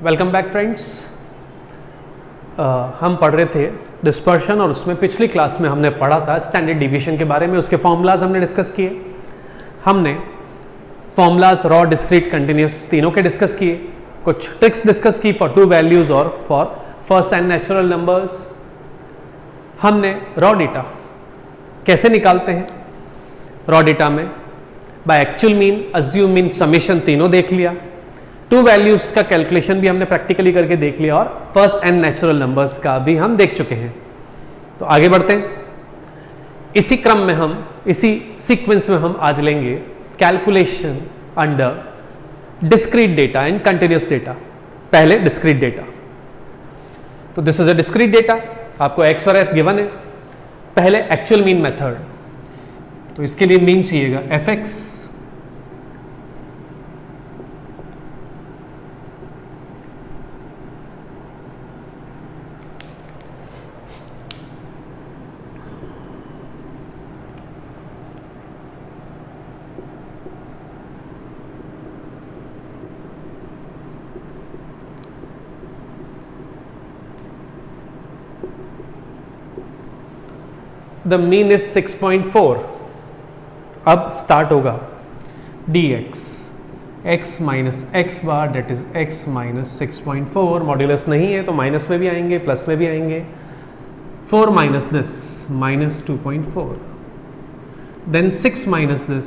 Welcome back friends. हम पढ़ रहे थे डिस्पर्शन और उसमें पिछली क्लास में हमने पढ़ा था स्टैंडर्ड डिवीजन के बारे में। उसके फॉर्मूलाज हमने डिस्कस किए। हमने फॉर्मूलाज रॉ, डिस्क्रीट, कंटिन्यूस तीनों के डिस्कस किए। कुछ ट्रिक्स डिस्कस की फॉर टू वैल्यूज और for first and natural numbers. हमने रॉ डेटा कैसे निकालते हैं, रॉ डेटा में by actual mean, assume mean, summation तीनों देख लिया। टू वैल्यूज का कैलकुलेशन भी हमने प्रैक्टिकली करके देख लिया और फर्स्ट एंड नेचुरल नंबर्स का भी हम देख चुके हैं। तो आगे बढ़ते हैं। इसी क्रम में हम, इसी सीक्वेंस में हम आज लेंगे calculation under discrete data and continuous data. पहले डिस्क्रीट डेटा। तो this is a discrete data, आपको एक्स और एफ गिवन है। पहले एक्चुअल मीन मेथड, तो इसके लिए मीन चाहिएगा F X the mean is 6.4। अब स्टार्ट होगा dx x minus X bar that is x minus 6.4। Modulus नहीं है तो माइनस में भी आएंगे, प्लस में भी आएंगे। 4 minus this minus 2.4, then 6 minus this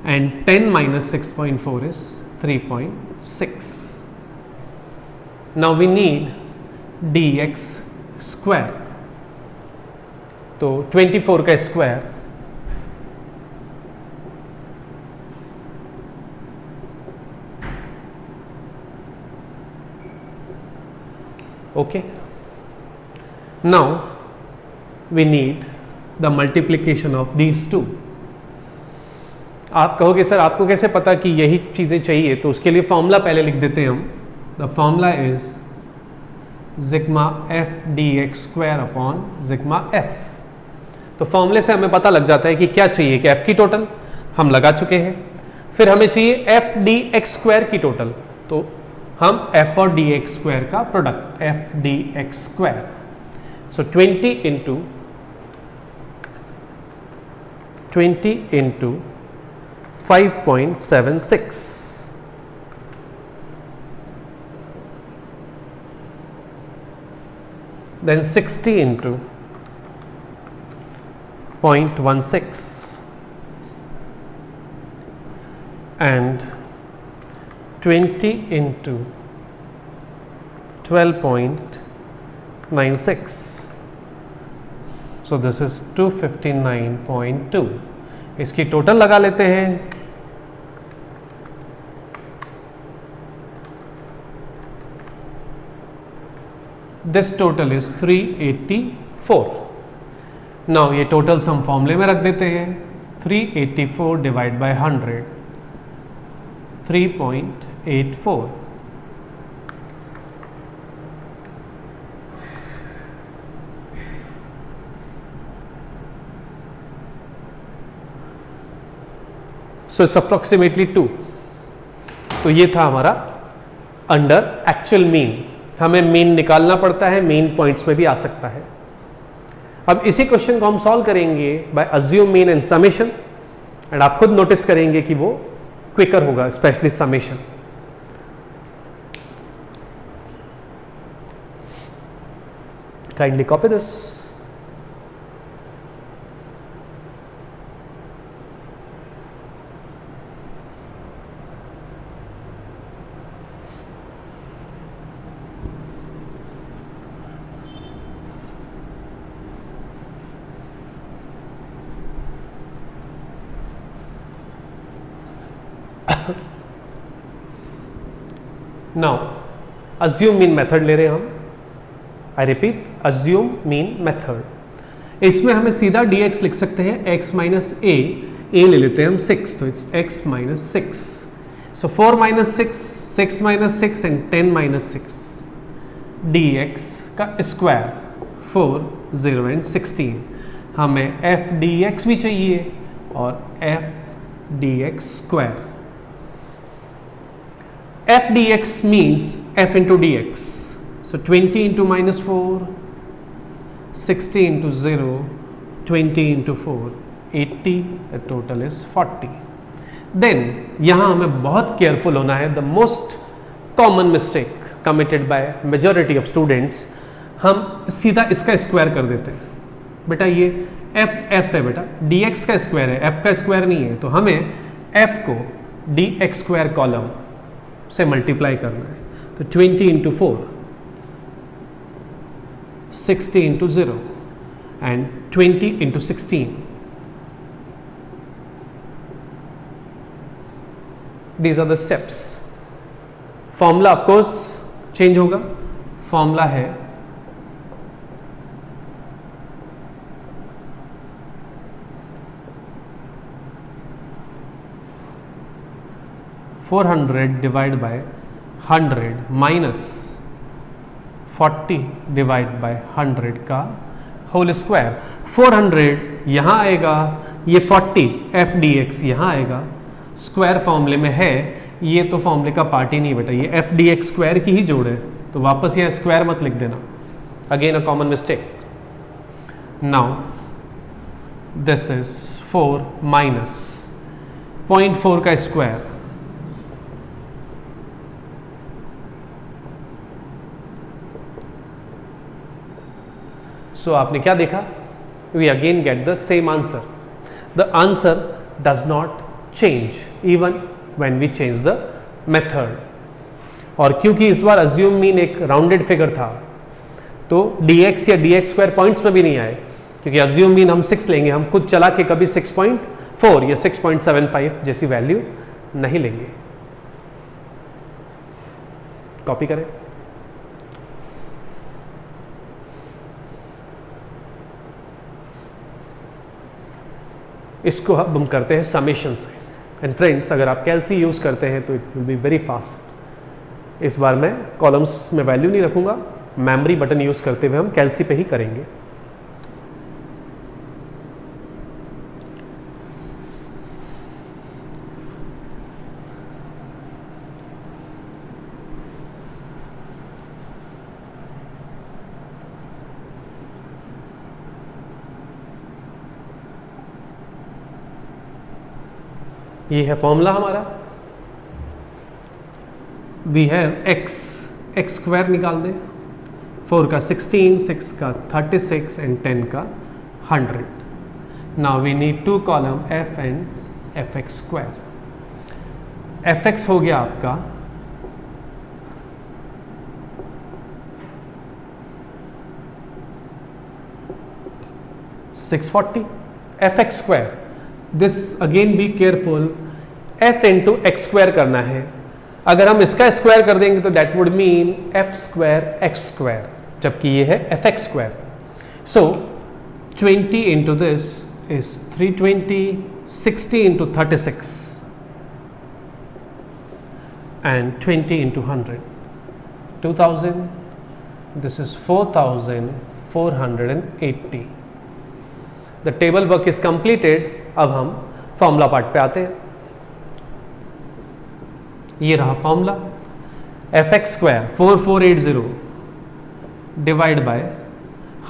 and 10 minus 6.4 is 3.6। Now we need dx square. तो 24 का square okay. Now we need the multiplication of these two. आप कहोगे सर आपको कैसे पता कि यही चीजें चाहिए, तो उसके लिए फॉर्मूला पहले लिख देते हैं हम। The formula is sigma F D x square upon sigma F. तो फॉर्मूले से हमें पता लग जाता है कि क्या चाहिए, कि एफ की टोटल हम लगा चुके हैं, फिर हमें चाहिए एफ डी एक्स स्क्वायर की टोटल। तो हम एफ और डी एक्स स्क्वायर का product F D x square. So 20 into 5.76, then 60 into 0.16 and 20 into 12.96. So this is 259.2। इसकी टोटल लगा लेते हैं। This total is 384। नाउ ये टोटल सम फॉर्मूले में रख देते हैं। 384 divide by 100, 3.84। So it's approximately 2। तो ये था हमारा अंडर एक्चुअल मीन। हमें मीन निकालना पड़ता है, मीन पॉइंट्स में भी आ सकता है। अब इसी क्वेश्चन को हम सॉल्व करेंगे by assume mean and summation, and आप खुद नोटिस करेंगे कि वो क्विकर होगा, specially summation. Kindly copy this. Now assume mean method ले रहे हैं हम। I repeat, assume mean method. इसमें हमें सीधा dx लिख सकते हैं x माइनस ए ले लेते हैं हम 6, तो it's x minus 6। So 4 minus 6, 6 minus 6 and 10 minus 6, dx का स्क्वायर 4, 0 एंड 16। हमें f dx भी चाहिए और f dx square. F D X means F into D X. So 20 into minus 4, 60 into 0, 20 into 4, 80, the total is 40. Then यहां हमें बहुत careful होना है. The most common mistake committed by majority of students, हम सीधा इसका स्क्वायर कर देते हैं. बेटा ये एफ है बेटा, डी एक्स का स्क्वायर है, एफ का स्क्वायर नहीं है. तो हमें एफ को डी एक्स स्क्वायर कॉलम से मल्टीप्लाई करना है. तो 20 into 4, 60 into 0 and 20 into 16. These are the steps. Formula of course change होगा. फॉर्मूला है 400 divide by 100 minus 40 divide by 100 का होल स्क्वायर. 400 यहाँ आएगा, ये 40 एफ डी एक्स यहाँ आएगा. स्क्वायर फॉर्मूले में है, ये तो फॉर्मूले का पार्ट ही नहीं बेटा, ये एफ डी एक्स स्क्वायर की ही जोड़ है. तो वापस यहाँ स्क्वायर मत लिख देना. Again a common mistake. Now this is 4 minus 0.4 का स्क्वायर. सो आपने क्या देखा? We again get the same answer. The answer does not change even when we change the method. और क्योंकि इस बार अज्यूम मीन एक राउंडेड फिगर था, तो dx या dx स्क्वायर पॉइंट्स में भी नहीं आए, क्योंकि अज्यूम मीन हम 6 लेंगे. हम खुद चला के कभी 6.4 या 6.75 जैसी वैल्यू नहीं लेंगे. कॉपी करें. इसको हम करते हैं समेशन से. एंड फ्रेंड्स, अगर आप कैलसी यूज़ करते हैं तो it will be very fast. इस बार मैं कॉलम्स में वैल्यू नहीं रखूँगा, मेमोरी बटन यूज़ करते हुए हम कैलसी पे ही करेंगे. ये है फॉर्मूला हमारा. वी हैव एक्स स्क्वायर निकाल दें. 4 का 16, 6 का 36 एंड 10 का 100. Now we need to column f and f x square. F x हो गया आपका 640. F x square, this again be careful, f into x square करना है. अगर हम इसका स्क्वायर कर देंगे तो that would mean f square x square, जबकि ये है f x square. So 20 into this is 320, 60 into 36 and 20 into 100, 2000. This is 4480. The table work is completed. अब हम फॉर्मूला पार्ट पे आते हैं. ये रहा formula. F x square 4480 divide by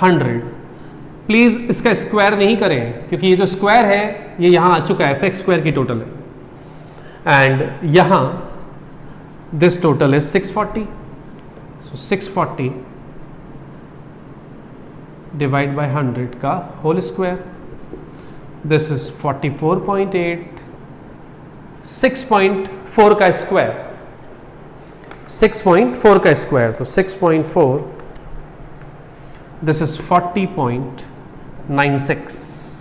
100. Please इसका स्क्वायर नहीं करें, क्योंकि ये जो स्क्वायर है ये यहां आ चुका है, एफ एक्स स्क्वायर की टोटल है. एंड यहां this total is 640. So 640 divide by 100 का होल स्क्वायर. This is 44.8. 6.4 का स्क्वायर, 6.4 का स्क्वायर, तो 6.4, दिस इज 40.96.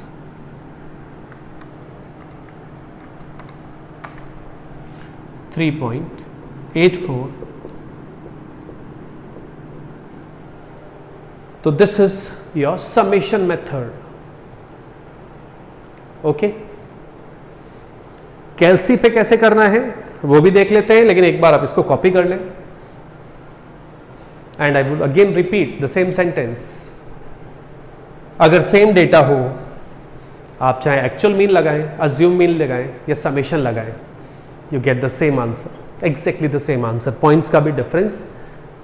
$3.84. तो this is your summation method. Okay, कैलसी पे कैसे करना है वो भी देख लेते हैं, लेकिन एक बार आप इसको कॉपी कर लें. And I will again repeat the same sentence. अगर सेम डेटा हो, आप चाहे एक्चुअल मीन लगाएं, अज्यूम मीन लगाएं या समेशन लगाएं, you get the same answer. Exactly the same answer, points का भी डिफरेंस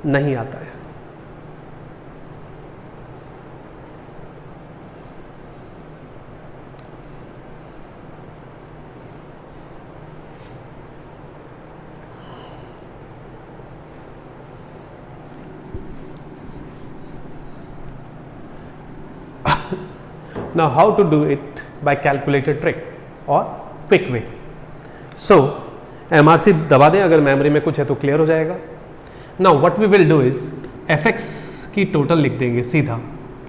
नहीं आता है। Now how to do it by calculator trick or quick way. So MRC दबा दें, अगर मेमोरी में कुछ है तो क्लियर हो जाएगा। Now what we will do is fx की टोटल लिख देंगे सीधा।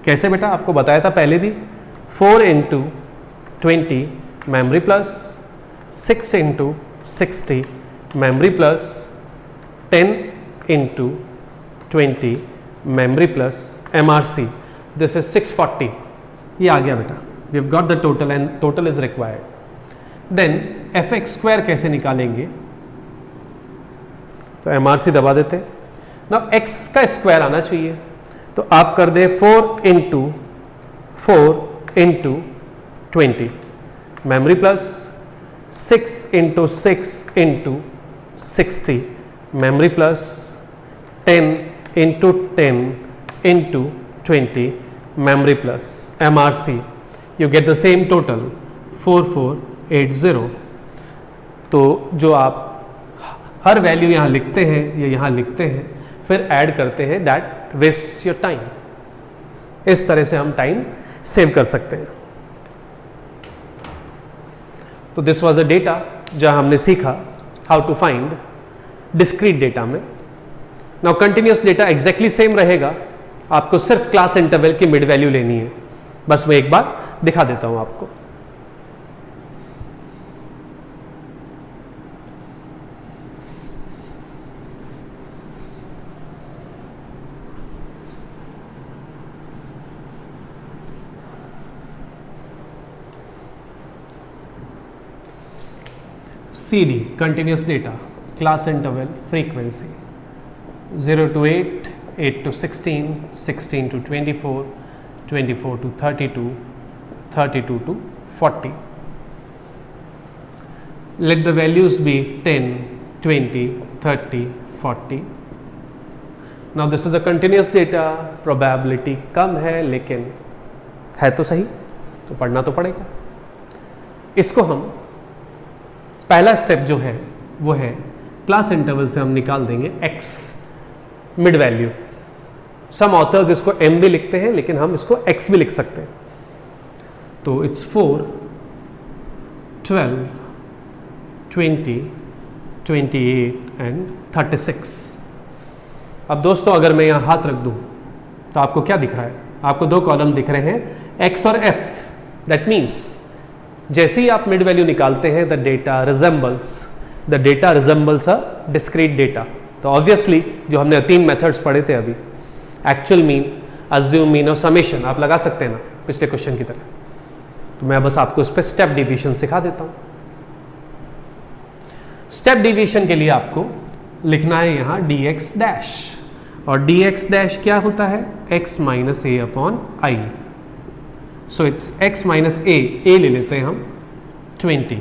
कैसे बेटा, आपको बताया था पहले भी, 4 into 20 memory plus 6 into 60 memory plus 10 into 20 memory plus MRC, this is 640। ये आ गया बेटा, we have got the total and total is required. Then f x square कैसे निकालेंगे, तो MRC दबा देते हैं। नाउ x का स्क्वायर आना चाहिए, तो आप कर दे 4 into 20 memory plus 6 into 6 into 60 memory plus 10 into 10 into 20 memory plus MRC, you get the same total 4480। तो जो आप हर वैल्यू यहाँ लिखते हैं या यहाँ लिखते हैं फिर ऐड करते हैं, दैट वेस्ट योर टाइम। इस तरह से हम टाइम सेव कर सकते हैं। तो दिस वाज अ डेटा जहाँ हमने सीखा how to find discrete data में। Now continuous data exactly same रहेगा, आपको सिर्फ क्लास इंटरवल की मिड वैल्यू लेनी है। बस मैं एक बार दिखा देता हूं आपको। CD continuous data, class interval, frequency 0 to 8, 8 to 16, 16 to 24, 24 to 32, 32 to 40. Let the values be 10, 20, 30, 40. Now this is a continuous data, probability कम है लेकिन है तो सही, तो पढ़ना तो पड़ेगा। इसको हम पहला स्टेप जो है वो है क्लास इंटरवल से हम निकाल देंगे x मिड वैल्यू। सम ऑथर्स इसको m भी लिखते हैं लेकिन हम इसको x भी लिख सकते हैं। तो इट्स 4, 12, 20, 28 एंड 36। अब दोस्तों अगर मैं यहाँ हाथ रख दूँ तो आपको क्या दिख रहा है? आपको दो कॉलम दिख रहे हैं x और f। दैट मीन्स जैसे ही आप मिड वैल्यू निकालते हैं the data resembles a discrete data. तो ऑब्वियसली जो हमने तीन मेथड्स पढ़े थे अभी, एक्चुअल मीन, अज्यूम मीन और समेशन, आप लगा सकते हैं ना पिछले क्वेश्चन की तरह। तो मैं बस आपको इस पर स्टेप डिवीजन सिखा देता हूं। स्टेप डिवीजन के लिए आपको लिखना है यहां dx डैश, और dx डैश क्या होता है? x minus A upon I. So it's x minus A ले लेते हैं हम 20,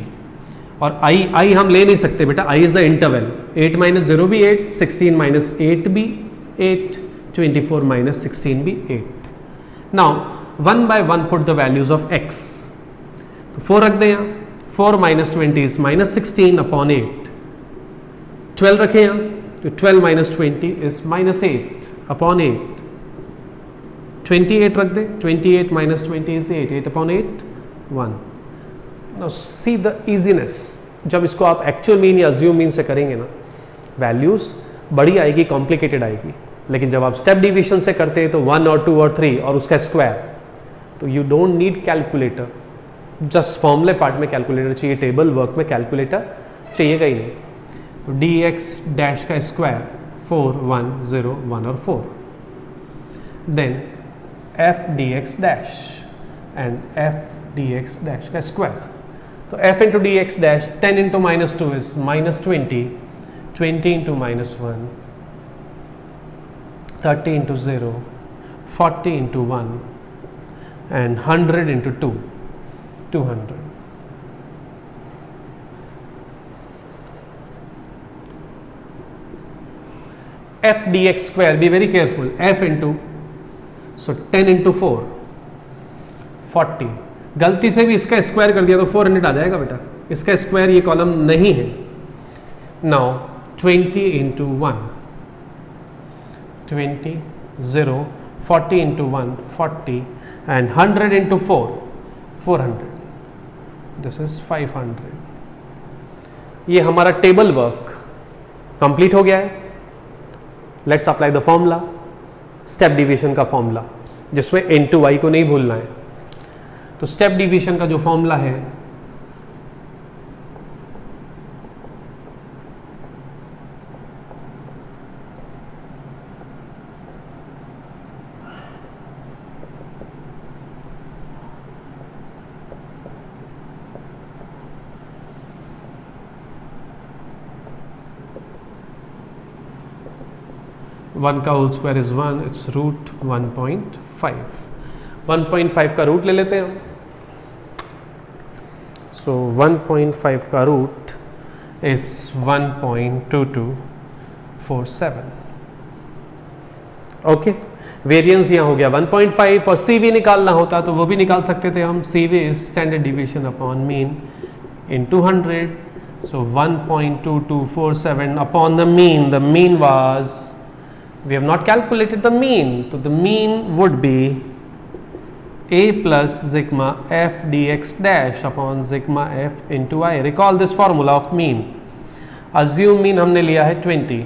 और i हम ले नहीं सकते बेटा, i is the interval. 8 minus 0 भी 8, 16 माइनस 8 भी 8, 24 माइनस 16 भी 8। Now 1 by 1 put the values of x। तो 4 रख दें यहाँ, 4 माइनस 20 इज माइनस 16 अपॉन 8। 12 रखें यहाँ, तो 12 माइनस 20 इज माइनस 8 अपॉन 8। 28 रख दें, 28 minus 20 is 8, 8 upon 8, 1। Now see the easiness. जब इसको आप एक्चुअल मीन या अज्यूम मीन से करेंगे ना, वैल्यूज बड़ी आएगी, कॉम्प्लिकेटेड आएगी। लेकिन जब आप स्टेप डिवीजन से करते हैं तो 1 और 2 और 3 और उसका स्क्वायर, तो you don't need calculator. Just फॉर्मूले पार्ट में कैलकुलेटर चाहिए, टेबल वर्क में कैलकुलेटर चाहिएगा ही नहीं। तो dx डैश का स्क्वायर 4, 1, 0, 1 और 4। Then f dx dash and f dx dash का स्क्वायर। तो f into D x dash, 10 into minus 2 is minus 20, 20 into minus 1, 30 into 0, 40 into 1 and 100 into 2, 200। F D x square, be very careful, f into, so 10 into 4 40, गलती से भी इसका square कर दिया तो 400 आ जाएगा बेटा, इसका स्क्वायर ये कॉलम नहीं है। Now 20 into 1 20, 0, 40 into 1 40 and 100 into 4 400, this is 500। ये हमारा टेबल वर्क कंप्लीट हो गया है। Let's apply the formula, step division का फॉर्मूला, जिसमें n टू y को नहीं भूलना है। तो स्टेप डिवीजन का जो फॉर्मूला है, वन का whole square is 1, it's root 1.5। 1.5 का रूट ले लेते हैं हम। सो 1.5 का रूट इज 1.2247। ओके, वेरिएंस यहाँ हो गया 1.5, और सी वी निकालना होता तो वो भी निकाल सकते थे हम। C V is standard division upon mean in 200, so 1.2247 upon the mean. The mean was, we have not calculated the mean, so the mean would be a plus sigma f dx dash upon sigma f into I. Recall this formula of mean. Assume mean हमने लिया है 20,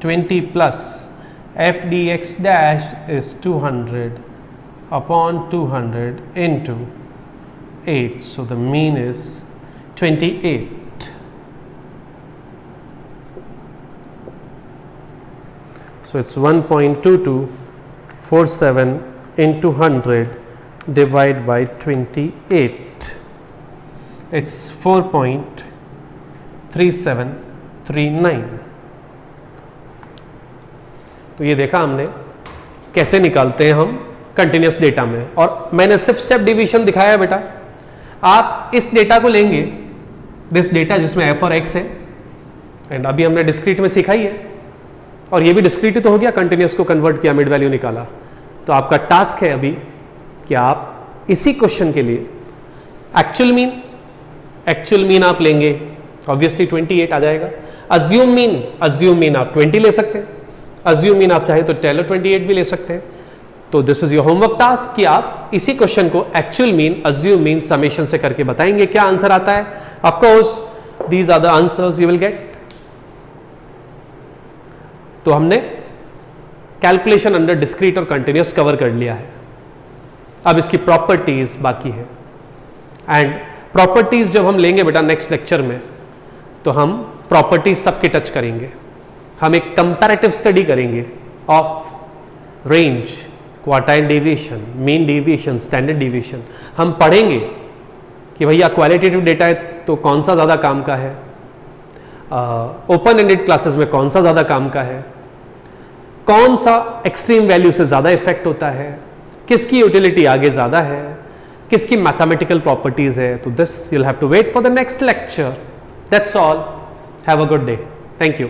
20 plus f dx dash is 200 upon 200 into 8, so the mean is 28. So it's 1.2247 into 100 divided by 28. It's 4.3739. तो ये देखा हमने कैसे निकालते हैं हम कंटिन्यूस डेटा में, और मैंने सिर्फ स्टेप डिवीजन दिखाया है बेटा। आप इस डेटा को लेंगे, दिस डेटा जिसमें f और x है, एंड अभी हमने डिस्क्रीट में सीखा ही है, और ये भी डिस्क्रीट तो हो गया, कंटिन्यूस को कन्वर्ट किया, मिड वैल्यू निकाला। तो आपका टास्क है अभी कि आप इसी क्वेश्चन के लिए एक्चुअल मीन आप लेंगे, ऑब्वियसली 28 आ जाएगा। अज्यूम मीन आप 20 ले सकते हैं, अज्यूम मीन आप चाहे तो टेलर 28 भी ले सकते हैं। तो this is your homework task कि आप इसी क्वेश्चन को actual mean, assume mean, summation से करके बताएंगे क्या आंसर आता है। Of course these are the answers you will get. तो हमने कैलकुलेशन अंडर डिस्क्रीट और कंटिन्यूस कवर कर लिया है। अब इसकी प्रॉपर्टीज बाकी है, एंड प्रॉपर्टीज जब हम लेंगे बेटा नेक्स्ट लेक्चर में, तो हम प्रॉपर्टीज सबके टच करेंगे। हम एक कंपैरेटिव स्टडी करेंगे of range, quartile deviation, mean deviation, standard deviation. हम पढ़ेंगे कि भैया क्वालिटेटिव डेटा है तो कौन सा ज़्यादा काम का है, ओपन एंडेड क्लासेस में कौन सा ज़्यादा काम का है, कौन सा एक्सट्रीम वैल्यू से ज़्यादा इफेक्ट होता है, किसकी यूटिलिटी आगे ज़्यादा है, किसकी मैथमेटिकल प्रॉपर्टीज़ है। तो this you'll have to wait for the next lecture. That's all. Have a good day. Thank you.